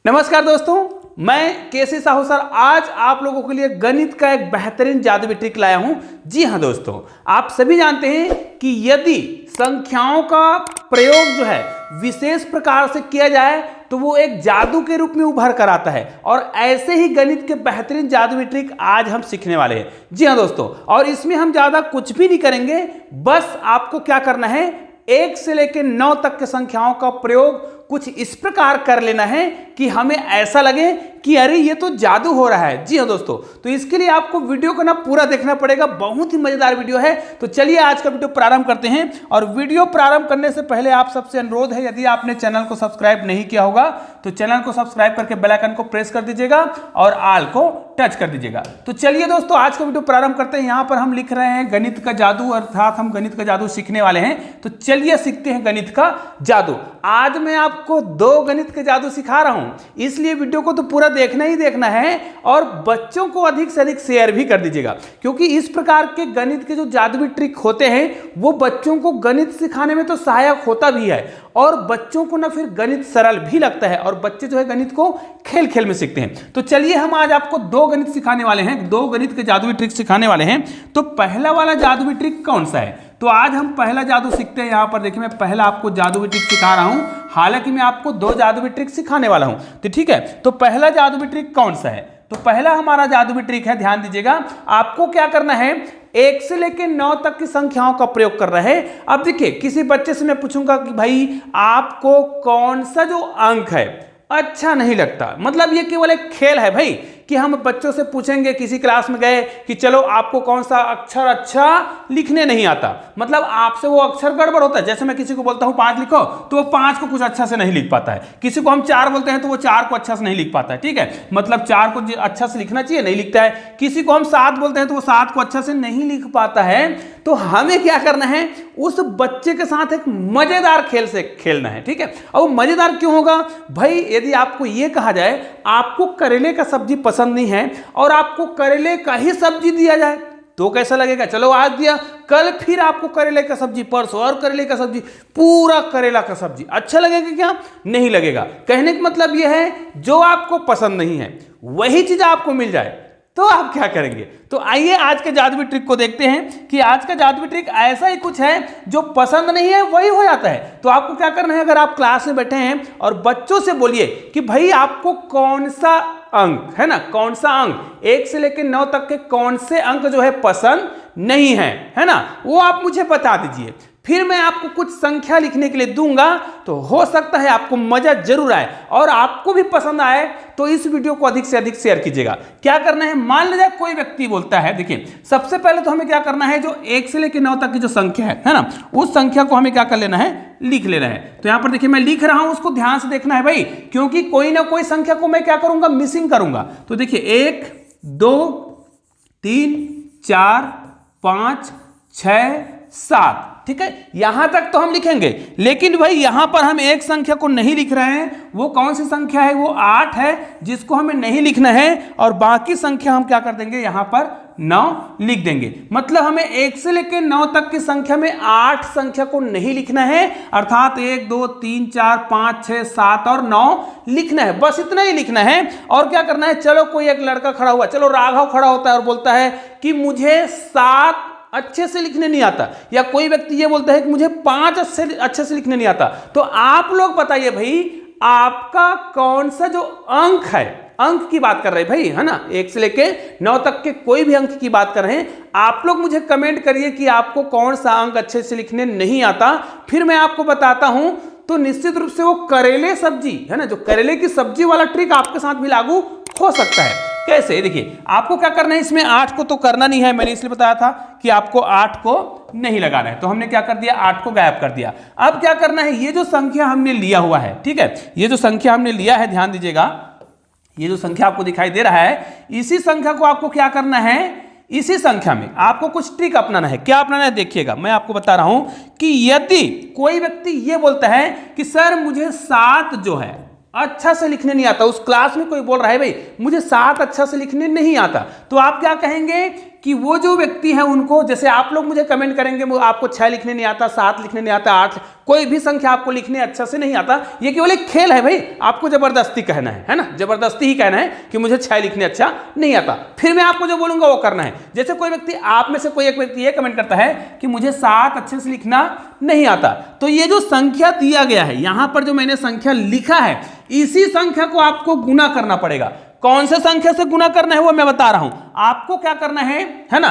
नमस्कार दोस्तों, मैं केसी साहू सर आज आप लोगों के लिए गणित का एक बेहतरीन जादुई ट्रिक लाया हूं। जी हां दोस्तों, आप सभी जानते हैं कि यदि संख्याओं का प्रयोग जो है विशेष प्रकार से किया जाए तो वो एक जादू के रूप में उभर कर आता है। और ऐसे ही गणित के बेहतरीन जादुई ट्रिक आज हम सीखने वाले हैं। जी हां दोस्तों, और इसमें हम ज्यादा कुछ भी नहीं करेंगे, बस आपको क्या करना है, 1 से लेकर 9 तक के संख्याओं का प्रयोग कुछ इस प्रकार कर लेना है कि हमें ऐसा लगे कि अरे ये तो जादू हो रहा है। जी हाँ दोस्तों, तो इसके लिए आपको वीडियो को ना पूरा देखना पड़ेगा, बहुत ही मजेदार वीडियो है। तो चलिए आज का वीडियो प्रारंभ करते हैं। और वीडियो प्रारंभ करने से पहले आप सबसे अनुरोध है, यदि आपने चैनल को सब्सक्राइब नहीं किया होगा तो चैनल को सब्सक्राइब करके बेल आइकन को प्रेस कर दीजिएगा और ऑल को टच कर दीजिएगा। तो चलिए दोस्तों आज का वीडियो प्रारंभ करते हैं। यहाँ पर हम लिख रहे हैं गणित का जादू, अर्थात हम गणित का जादू सीखने वाले हैं। तो चलिए सीखते हैं गणित का जादू। आज मैं आपको 2 गणित के जादू सिखा रहा हूं, इसलिए वीडियो को तो पूरा देखना ही देखना है और बच्चों को अधिक से अधिक शेयर भी कर दीजिएगा, क्योंकि इस प्रकार के गणित के जो जादुई ट्रिक होते हैं वो बच्चों को गणित सिखाने में तो सहायक होता भी है और बच्चों को ना फिर गणित सरल भी लगता है और बच्चे जो है गणित को खेल खेल में सीखते हैं। तो चलिए हम आज आपको 2 गणित सिखाने वाले हैं, 2 गणित के जादुई ट्रिक सिखाने वाले हैं। तो पहला वाला जादुई ट्रिक कौन सा है? तो आज हम पहला जादू सीखते हैं। यहां पर देखिए मैं पहला आपको जादुई ट्रिक सिखा रहा हूं, हालांकि मैं आपको 2 जादुई ट्रिक सिखाने वाला हूं। तो ठीक है, तो पहला जादुई ट्रिक कौन सा है? तो पहला हमारा जादुई ट्रिक है, ध्यान दीजिएगा, आपको क्या करना है, 1 से लेकर 9 तक की संख्याओं का प्रयोग कर रहे हैं। अब देखिए किसी बच्चे से मैं पूछूंगा कि भाई आपको कौन सा जो अंक है अच्छा नहीं लगता, मतलब ये केवल एक खेल है भाई कि हम बच्चों से पूछेंगे, किसी क्लास में गए कि चलो आपको कौन सा अक्षर अच्छा लिखने नहीं आता, मतलब आपसे वो अक्षर गड़बड़ होता है। जैसे मैं किसी को बोलता हूं 5 लिखो तो वो 5 को कुछ अच्छा से नहीं लिख पाता है, किसी को हम 4 बोलते हैं तो वो 4 को अच्छा से नहीं लिख पाता है। ठीक है, मतलब 4 को अच्छा से लिखना चाहिए नहीं लिखता है, किसी को हम 7 बोलते हैं तो वो 7 को अच्छा से नहीं लिख पाता है। तो हमें क्या करना है, उस बच्चे के साथ एक मजेदार खेल से खेलना है। ठीक है, और वो मजेदार क्यों होगा भाई, यदि आपको ये कहा जाए आपको करेले का सब्जी पसंद नहीं है और आपको करेले का ही सब्जी दिया जाए तो कैसा लगेगा? चलो आज दिया, कल फिर आपको करेले का सब्जी, परसों और करेले का सब्जी, पूरा करेला का सब्जी, अच्छा लगेगा क्या? नहीं लगेगा। कहने का मतलब यह है जो आपको पसंद नहीं है वही चीज आपको मिल जाए तो आप क्या करेंगे? तो आइए आज के जादुई ट्रिक को देखते हैं कि आज का जादुई ट्रिक ऐसा ही कुछ है, जो पसंद नहीं है वही हो जाता है। तो आपको क्या करना है, अगर आप क्लास में बैठे हैं और बच्चों से बोलिए कि भाई आपको कौन सा अंक है ना, कौन सा अंक 1 से लेकर 9 तक के कौन से अंक जो है पसंद नहीं है ना, वो आप मुझे बता दीजिए। फिर मैं आपको कुछ संख्या लिखने के लिए दूंगा, तो हो सकता है आपको मजा जरूर आए और आपको भी पसंद आए। तो इस वीडियो को अधिक से अधिक शेयर कीजिएगा। क्या करना है, मान लीजिए कोई व्यक्ति बोलता है, देखिए सबसे पहले तो हमें क्या करना है, जो 1 से लेकर 9 तक की जो संख्या है ना, उस संख्या को हमें क्या कर लेना है, लिख लेना है। तो यहां पर देखिए मैं लिख रहा हूं, उसको ध्यान से देखना है भाई, क्योंकि कोई ना कोई संख्या को मैं क्या करूंगा, मिसिंग करूंगा। तो देखिए 1 2 3 4 5 6 7, ठीक है, यहां तक तो हम लिखेंगे। लेकिन भाई यहां पर हम एक संख्या को नहीं लिख रहे हैं, वो कौन सी संख्या है, वो 8 है, जिसको हमें नहीं लिखना है। और बाकी संख्या हम क्या कर देंगे, यहां पर 9 लिख देंगे। मतलब हमें 1 से लेकर 9 तक की संख्या में 8 संख्या को नहीं लिखना है, अर्थात 1 2 3 4 5 6 7 और 9 लिखना है, बस इतना ही लिखना है। और क्या करना है, चलो कोई एक लड़का खड़ा हुआ, चलो राघव खड़ा होता है और बोलता है कि मुझे 7 अच्छे से लिखने नहीं आता, या कोई व्यक्ति ये बोलता है कि मुझे 5 अच्छे से लिखने नहीं आता। तो आप लोग बताइए भाई आपका कौन सा जो अंक है, अंक की बात कर रहे हैं भाई, है ना, 1 से लेके 9 तक के कोई भी अंक की बात कर रहे हैं। आप लोग मुझे कमेंट करिए कि आपको कौन सा अंक अच्छे से लिखने नहीं आता, फिर मैं आपको बताता हूं। तो निश्चित रूप से वो करेले सब्जी है ना, जो करेले की सब्जी वाला ट्रिक आपके साथ भी लागू हो सकता है। कैसे, देखिए आपको क्या करना है, इसमें 8 को तो करना नहीं है, मैंने इसलिए बताया था कि आपको 8 को नहीं लगाना है, तो हमने क्या कर दिया, 8 को गायब कर दिया। अब क्या करना है, ये जो संख्या हमने लिया हुआ है, ठीक है, ये जो संख्या हमने लिया है, ध्यान दीजिएगा, ये जो संख्या आपको दिखाई दे रहा है, इसी संख्या को आपको क्या करना है, इसी संख्या में आपको कुछ ट्रिक अपनाना है। क्या अपनाना है, देखिएगा मैं आपको बता रहा हूं कि यदि कोई व्यक्ति ये बोलता है कि सर मुझे 7 जो है अच्छा से लिखने नहीं आता, उस क्लास में कोई बोल रहा है भाई मुझे 7 अच्छा से लिखने नहीं आता, तो आप क्या कहेंगे कि वो जो व्यक्ति है उनको, जैसे आप लोग मुझे कमेंट करेंगे वो आपको 6 लिखने नहीं आता, 7 लिखने नहीं आता, 8, कोई भी संख्या आपको लिखने अच्छा से नहीं आता, ये केवल एक खेल है भाई, आपको जबरदस्ती कहना है ना, जबरदस्ती ही कहना है कि मुझे 6 लिखने अच्छा नहीं आता, फिर मैं आपको जो बोलूंगा वो करना है। जैसे कोई व्यक्ति, आप में से कोई एक व्यक्ति ये कमेंट करता है कि मुझे 7 अच्छे से लिखना नहीं आता, तो ये जो संख्या दिया गया है यहां पर जो मैंने संख्या लिखा है, इसी संख्या को आपको गुना करना पड़ेगा। कौन से संख्या से गुना करना है वो मैं बता रहा हूं। आपको क्या करना है ना,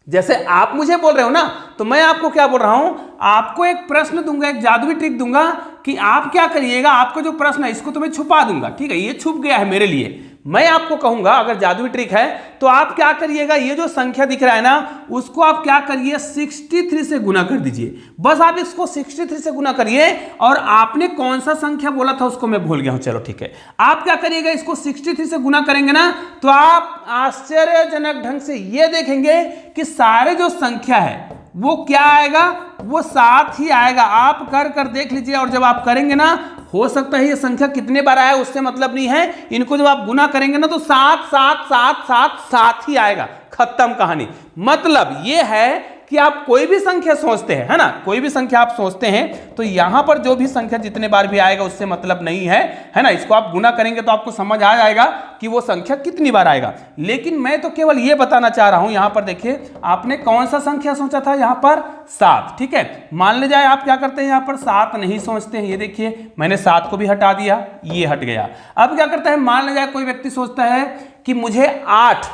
जैसे आप मुझे बोल रहे हो ना, तो मैं आपको क्या बोल रहा हूं, आपको एक प्रश्न दूंगा, एक जादुई ट्रिक दूंगा कि आप क्या करिएगा, आपको जो प्रश्न है इसको तो मैं छुपा दूंगा, ठीक है, ये छुप गया है मेरे लिए। मैं आपको कहूंगा, अगर जादुई ट्रिक है तो आप क्या करिएगा, ये जो संख्या दिख रहा है ना, उसको आप क्या करिए 63 से गुना कर दीजिए। बस आप इसको 63 से गुना करिए। और आपने कौन सा संख्या बोला था उसको मैं भूल गया हूं, चलो ठीक है। आप क्या करिएगा, इसको 63 से गुना करेंगे ना, तो आप आश्चर्यजनक ढंग से ये देखेंगे कि सारे जो संख्या है वो क्या आएगा, वो 7 ही आएगा। आप कर देख लीजिए, और जब आप करेंगे ना, हो सकता है ये संख्या कितने बार आया उससे मतलब नहीं है, इनको जब आप गुना करेंगे ना तो 7 7 7 7 7 ही आएगा, खत्म कहानी। मतलब ये है कि आप कोई भी संख्या सोचते हैं, है ना, कोई भी संख्या आप सोचते हैं तो यहां पर जो भी संख्या जितने बार भी आएगा उससे मतलब नहीं है, है ना। इसको आप गुना करेंगे तो आपको समझ आ जाएगा कि वो संख्या कितनी बार आएगा। लेकिन मैं तो केवल ये बताना चाह रहा हूं, यहां पर देखिए आपने कौन सा संख्या सोचा था, यहां पर 7, ठीक है। मान ले जाए आप क्या करते हैं, यहां पर 7 नहीं सोचते हैं, ये देखिए मैंने 7 को भी हटा दिया, ये हट गया। अब क्या करता है, मान ले जाए कोई व्यक्ति सोचता है कि मुझे 8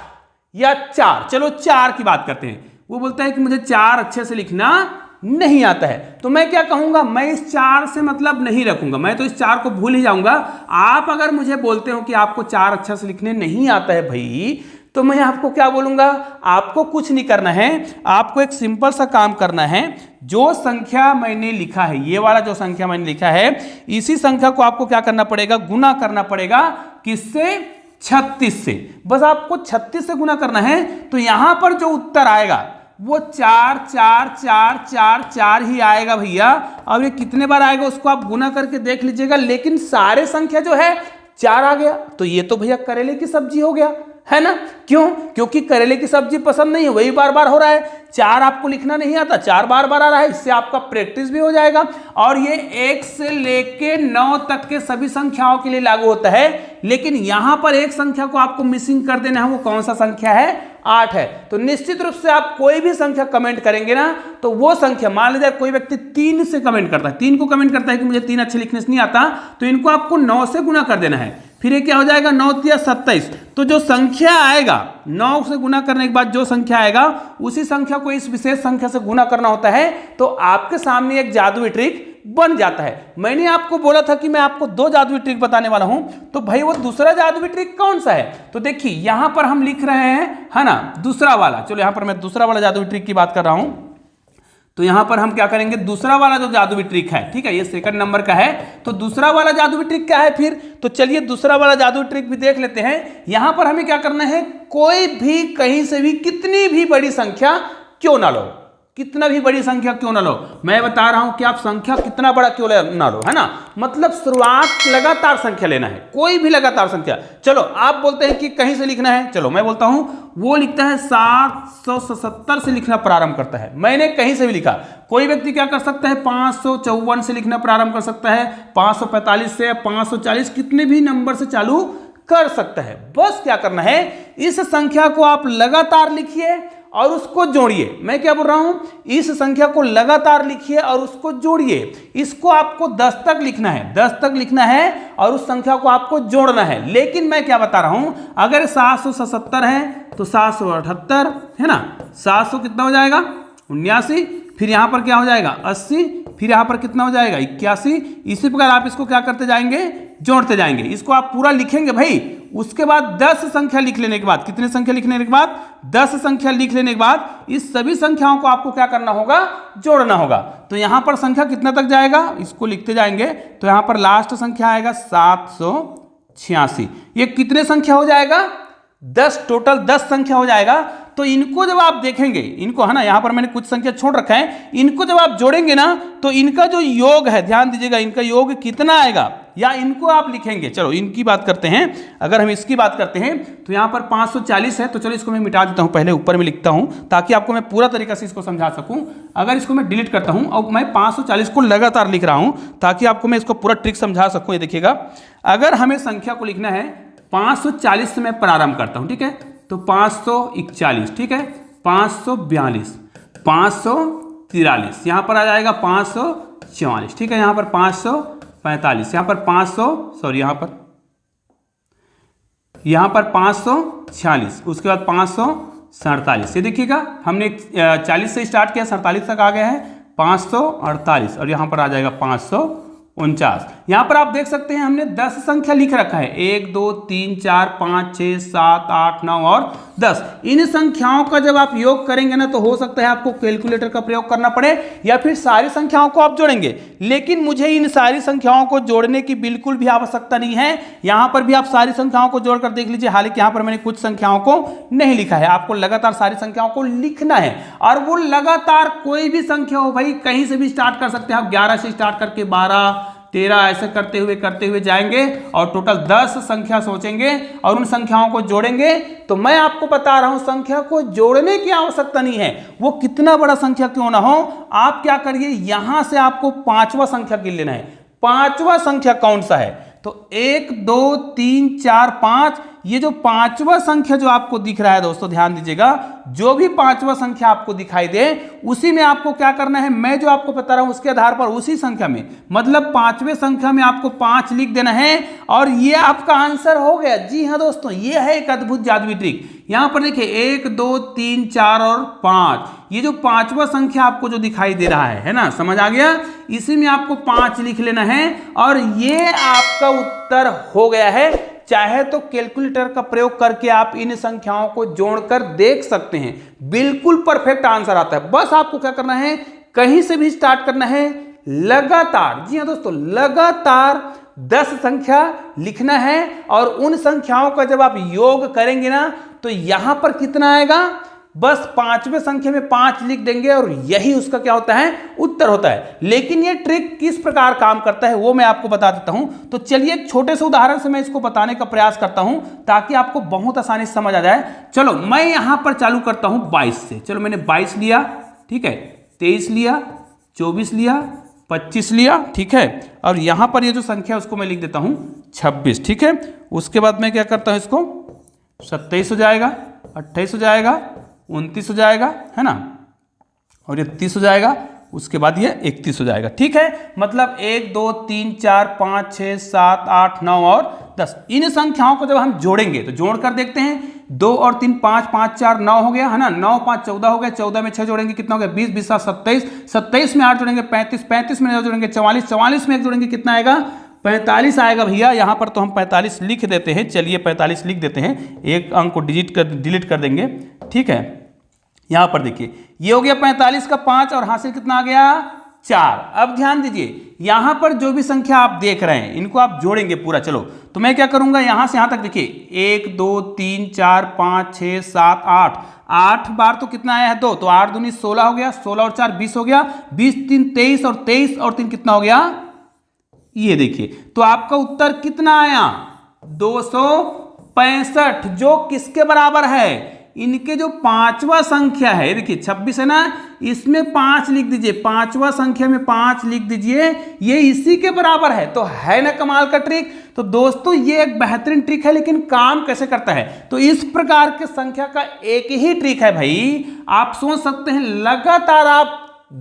या 4, चलो 4 की बात करते हैं, वो बोलता है कि मुझे 4 अच्छे से लिखना नहीं आता है, तो मैं क्या कहूंगा, मैं इस 4 से मतलब नहीं रखूंगा, मैं तो इस 4 को भूल ही जाऊंगा। आप अगर मुझे बोलते हो कि आपको 4 अच्छा से लिखने नहीं आता है भाई, तो मैं आपको क्या बोलूंगा, आपको कुछ नहीं करना है, आपको एक सिंपल सा काम करना है। जो संख्या मैंने लिखा है, ये वाला जो संख्या मैंने लिखा है, इसी संख्या को आपको क्या करना पड़ेगा, गुना करना पड़ेगा, किससे, 36 से। बस आपको 36 से गुना करना है, तो यहां पर जो उत्तर आएगा वो 4 4 4 4 4 ही आएगा भैया। अब ये कितने बार आएगा उसको आप गुना करके देख लीजिएगा, लेकिन सारे संख्या जो है 4 आ गया, तो ये तो भैया करेले की सब्जी हो गया, है ना। क्यों, क्योंकि करेले की सब्जी पसंद नहीं है, वही बार बार हो रहा है। 4 आपको लिखना नहीं आता, 4 बार बार आ रहा है, इससे आपका प्रैक्टिस भी हो जाएगा। और ये 1 से लेके 9 तक के सभी संख्याओं के लिए लागू होता है। लेकिन यहां पर एक संख्या को आपको मिसिंग कर देना है, वो कौन सा संख्या है, 8 है। तो निश्चित रूप से आप कोई भी संख्या कमेंट करेंगे ना, तो वो संख्या, मान लीजिए कोई व्यक्ति 3 से कमेंट करता है, 3 को कमेंट करता है कि मुझे 3 अच्छे लिखने से नहीं आता, तो इनको आपको 9 से गुना कर देना है। फिर ये क्या हो जाएगा, 9 या 27, तो जो संख्या आएगा 9 से गुना करने के बाद जो संख्या आएगा उसी संख्या को इस विशेष संख्या से गुना करना होता है। तो आपके सामने एक जादुई ट्रिक बन जाता है। मैंने आपको बोला था कि मैं आपको 2 जादुई ट्रिक बताने वाला हूं, तो भाई वो दूसरा जादुई ट्रिक कौन सा है, तो देखिए यहां पर हम लिख रहे हैं, है ना, दूसरा वाला। चलो यहां पर मैं दूसरा वाला जादुई ट्रिक की बात कर रहा हूं, तो यहां पर हम क्या करेंगे, दूसरा वाला जो जादुई ट्रिक है, ठीक है, ये सेकंड नंबर का है, तो दूसरा वाला जादुई ट्रिक क्या है फिर, तो चलिए दूसरा वाला जादुई ट्रिक भी देख लेते हैं। यहां पर हमें क्या करना है, कोई भी कहीं से भी कितनी भी बड़ी संख्या क्यों ना लो, कितना भी बड़ी संख्या क्यों ना लो, मैं बता रहा हूं कि आप संख्या कितना बड़ा क्यों ना लो, है ना, मतलब शुरुआत लगातार संख्या लेना है, कोई भी लगातार संख्या। चलो आप बोलते हैं कि कहीं से लिखना है, चलो मैं बोलता हूं वो लिखता है 777 से लिखना प्रारंभ करता है, मैंने कहीं से भी लिखा। कोई व्यक्ति क्या कर सकता है, 554 से लिखना प्रारंभ कर सकता है, 545 से, 540, कितने भी नंबर से चालू कर सकता है। बस क्या करना है, इस संख्या को आप लगातार लिखिए और उसको जोड़िए। मैं क्या बोल रहा हूं, इस संख्या को लगातार लिखिए और उसको जोड़िए। इसको आपको 10 तक लिखना है, 10 तक लिखना है और उस संख्या को आपको जोड़ना है। लेकिन मैं क्या बता रहा हूं, अगर 777 है तो 778 है ना, 700 कितना हो जाएगा, 79, फिर यहां पर क्या हो जाएगा 80, फिर यहां पर कितना हो जाएगा 81। इसी प्रकार आप इसको क्या करते जाएंगे, जोड़ते जाएंगे। इसको आप पूरा लिखेंगे भाई, उसके बाद 10 संख्या लिख लेने के बाद, कितने संख्या लिखने के बाद, 10 संख्या लिख लेने के बाद इस सभी संख्याओं को आपको क्या करना होगा, जोड़ना होगा। तो यहां पर संख्या कितना तक जाएगा, इसको लिखते जाएंगे, तो यहां पर लास्ट संख्या आएगा 786। ये कितने संख्या हो जाएगा, 10, टोटल 10 संख्या हो जाएगा। तो इनको जब आप देखेंगे, इनको है ना, यहां पर मैंने कुछ संख्या छोड़ रखा है, इनको जब आप जोड़ेंगे ना तो इनका जो योग है, ध्यान दीजिएगा, इनका योग कितना आएगा, या इनको आप लिखेंगे। चलो इनकी बात करते हैं। अगर हम इसकी बात करते हैं तो यहां पर 540 है, तो चलो इसको मैं मिटा देता हूं, पहले ऊपर में लिखता हूं ताकि आपको मैं पूरा तरीका से इसको समझा सकूं। अगर इसको मैं डिलीट करता हूं और मैं 540 को लगातार लिख रहा हूं ताकि आपको मैं इसको पूरा ट्रिक समझा सकूं। ये देखिएगा, अगर हमें संख्या को लिखना है 540 से मैं प्रारंभ करता हूं, ठीक है, तो 541, ठीक है, 542, 543, यहां पर आ जाएगा 544, ठीक है, यहां पर 545, यहां पर 546, उसके बाद 547। ये देखिएगा, हमने 40 से स्टार्ट किया, 47 तक आ गए हैं, 548, और यहां पर आ जाएगा 549। यहां पर आप देख सकते हैं हमने 10 संख्या लिख रखा है, 1 2 3 4 5 6 7 8 9 और 10। इन संख्याओं का जब आप योग करेंगे ना तो हो सकता है आपको कैलकुलेटर का प्रयोग करना पड़े या फिर सारी संख्याओं को आप जोड़ेंगे, लेकिन मुझे इन सारी संख्याओं को जोड़ने की बिल्कुल भी आवश्यकता नहीं है। यहां पर भी आप सारी संख्याओं को जोड़कर देख लीजिए, हालांकि यहां पर मैंने कुछ संख्याओं को नहीं लिखा है, आपको लगातार सारी संख्याओं को लिखना है, और वो लगातार कोई भी संख्या हो भाई, कहीं से भी स्टार्ट कर सकते हैं आप, 11 से स्टार्ट करके 12 13 ऐसे करते हुए जाएंगे और टोटल 10 संख्या सोचेंगे और उन संख्याओं को जोड़ेंगे। तो मैं आपको बता रहा हूं संख्या को जोड़ने की आवश्यकता नहीं है, वो कितना बड़ा संख्या क्यों ना हो। आप क्या करिए, यहां से आपको 5वां संख्या गिन लेना है। 5वां संख्या कौन सा है, तो 1 2 3 4 5, ये जो 5वां संख्या जो आपको दिख रहा है दोस्तों, ध्यान दीजिएगा, जो भी 5वां संख्या आपको दिखाई दे उसी में आपको क्या करना है, मैं जो आपको बता रहा हूं उसके आधार पर उसी संख्या में, मतलब 5वें संख्या में आपको 5 लिख देना है और ये आपका आंसर हो गया। जी हाँ दोस्तों, ये है एक अद्भुत जादुई ट्रिक। यहां पर देखिए 1 2 3 4 और 5, ये जो 5वां संख्या आपको जो दिखाई दे रहा है ना, समझ आ गया, इसी में आपको 5 लिख लेना है और ये आपका उत्तर हो गया है। चाहे तो कैलकुलेटर का प्रयोग करके आप इन संख्याओं को जोड़कर देख सकते हैं, बिल्कुल परफेक्ट आंसर आता है। बस आपको क्या करना है, कहीं से भी स्टार्ट करना है, लगातार, जी हाँ दोस्तों, लगातार 10 संख्या लिखना है और उन संख्याओं का जब आप योग करेंगे ना तो यहां पर कितना आएगा, बस 5वें संख्या में 5 लिख देंगे और यही उसका क्या होता है, उत्तर होता है। लेकिन ये ट्रिक किस प्रकार काम करता है वो मैं आपको बता देता हूं। तो चलिए एक छोटे से उदाहरण से मैं इसको बताने का प्रयास करता हूं ताकि आपको बहुत आसानी से समझ आ जाए। चलो मैं यहां पर चालू करता हूं 22 से। चलो मैंने 22 लिया, ठीक है, 23 लिया, 24 लिया, 25 लिया, ठीक है, और यहां पर ये जो संख्या उसको मैं लिख देता हूं 26, ठीक है। उसके बाद मैं क्या करता हूं, इसको 27 हो जाएगा, 28 हो जाएगा, 29 हो जाएगा, है ना, और ये 30 हो जाएगा, उसके बाद ये 31 हो जाएगा, ठीक है। मतलब 1 2 3 4 5 6 7 8 9 और 10, इन संख्याओं को जब हम जोड़ेंगे तो जोड़कर देखते हैं, 2 और 3 5 5 4 9 हो गया, है ना, 9 5 14 हो गया, 14 में 6 जोड़ेंगे कितना हो गया, 20 20 7 27, 27 में 8 जोड़ेंगे 35, 35 में 9 जोड़ेंगे 44, 44 में 1 जोड़ेंगे कितना आएगा, 45 आएगा भैया। यहां पर तो हम 45 लिख देते हैं, चलिए 45 लिख देते हैं, एक अंक को डिलीट कर देंगे, ठीक है। यहां पर देखिए ये हो गया 45 का 5 और हासिल कितना आ गया, 4। अब ध्यान दीजिए, यहां पर जो भी संख्या आप देख रहे हैं इनको आप जोड़ेंगे पूरा। चलो तो मैं क्या करूंगा, यहां से यहां तक देखिए 1 2 3 4 5 6 7 8, 8 बार तो कितना आया है, 2, तो 8 दूनी 16 हो गया, 16 और 4 20 हो गया, 20 3 23 और 23 और 3 कितना हो गया, ये देखिए। तो आपका उत्तर कितना आया, 265, जो किसके बराबर है, इनके जो 5वां संख्या है, देखिए 26 है ना, इसमें 5 लिख दीजिए, 5वां संख्या में 5 लिख दीजिए, ये इसी के बराबर है। तो है ना कमाल का ट्रिक। तो दोस्तों ये एक बेहतरीन ट्रिक है, लेकिन काम कैसे करता है, तो इस प्रकार के संख्या का एक ही ट्रिक है भाई। आप सोच सकते हैं लगातार आप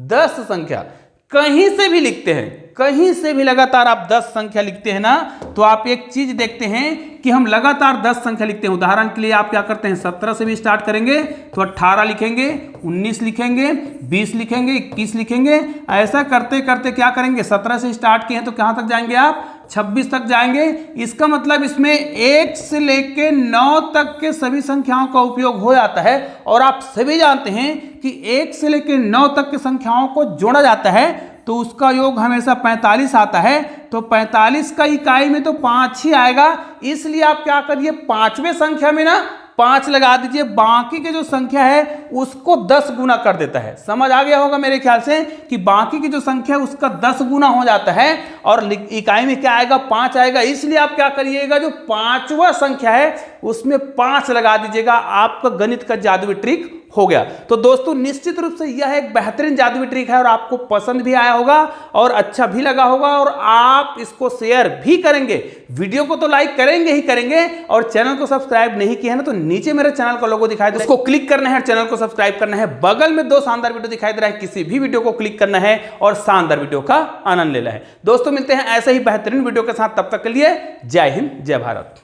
10 संख्या कहीं से भी लिखते हैं, कहीं से भी लगातार आप 10 संख्या लिखते हैं ना, तो आप एक चीज देखते हैं कि हम लगातार 10 संख्या लिखते हैं। उदाहरण के लिए आप क्या करते हैं, 17 से भी स्टार्ट करेंगे तो 18 लिखेंगे, 19 लिखेंगे, 20 लिखेंगे, 21 लिखेंगे, ऐसा करते करते क्या करेंगे, 17 से स्टार्ट किए हैं तो कहां तक जाएंगे आप, 26 तक जाएंगे। इसका मतलब इसमें 1 से लेके 9 तक के सभी संख्याओं का उपयोग हो जाता है। और आप सभी जानते हैं कि 1 से लेके 9 तक की संख्याओं को जोड़ा जाता है तो उसका योग हमेशा 45 आता है। तो 45 का इकाई में तो 5 ही आएगा, इसलिए आप क्या करिए, 5वें संख्या में ना 5 लगा दीजिए, बाकी की जो संख्या है उसको 10 गुना कर देता है। समझ आ गया होगा मेरे ख्याल से कि बाकी की जो संख्या है उसका 10 गुना हो जाता है और इकाई में क्या आएगा, 5 आएगा। इसलिए आप क्या करिएगा, जो 5वां संख्या है उसमें 5 लगा दीजिएगा, आपका गणित का जादुई ट्रिक हो गया। तो दोस्तों निश्चित रूप से यह एक बेहतरीन जादुई ट्रिक है और आपको पसंद भी आया होगा और अच्छा भी लगा होगा और आप इसको शेयर भी करेंगे। वीडियो को तो लाइक करेंगे ही करेंगे और चैनल को सब्सक्राइब नहीं किया है ना, तो नीचे मेरे चैनल का लोगो दिखाई दे रहा है, उसको क्लिक करना है, चैनल को सब्सक्राइब करना है। बगल में 2 शानदार वीडियो दिखाई दे रहा है, किसी भी वीडियो को क्लिक करना है और शानदार वीडियो का आनंद लेना है। दोस्तों मिलते हैं ऐसे ही बेहतरीन वीडियो के साथ, तब तक के लिए जय हिंद, जय भारत।